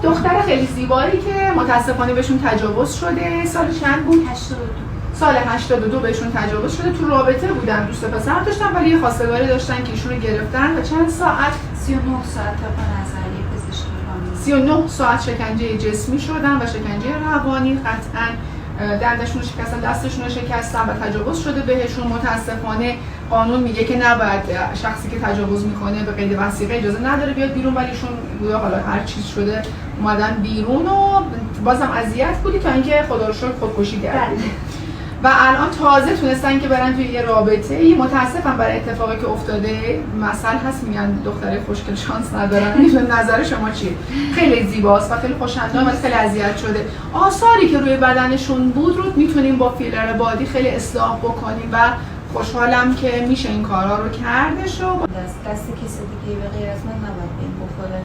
دختر خیلی زیبایی که متاسفانه بهشون تجاوز شده. سال چند بود؟ 82. سال 82 بهشون تجاوز شده. تو رابطه بودن، دوست پسر داشتن ولی یه خواستگاری داشتن که ایشون رو گرفتن و چند ساعت 39 ساعت طبق نظریه پزشکی قانونی 39 ساعت شکنجه جسمی شدن و شکنجه روانی. قطعاً دندشون رو شکستن، دستشون رو شکستن و تجاوز شده بهشون. متاسفانه قانون میگه که نباید شخصی که تجاوز میکنه به قید وثیقه اجازه نداره بیاد بیرون، ولی ایشون گویا حالا هر چیز شده اومدن بیرون و بازم اذیت بودی تا اینکه خدا رو شکر خودکشی کردن و الان تازه تونستن که برن توی یه رابطه. متاسفم برای اتفاقی که افتاده. مثل هست میگن دختره خوشگل شانس ندارن. نظر شما چیه؟ خیلی زیباست و خیلی خوش‌اندام و خیلی اذیت شده. آثاری که روی بدنشون بود رو میتونیم با فیلر بادی خیلی اصلاح بکنیم و خوشحالم که میشه این کارا رو کردش. دست کسی دیگه به غیر از من نباید بین بخوره.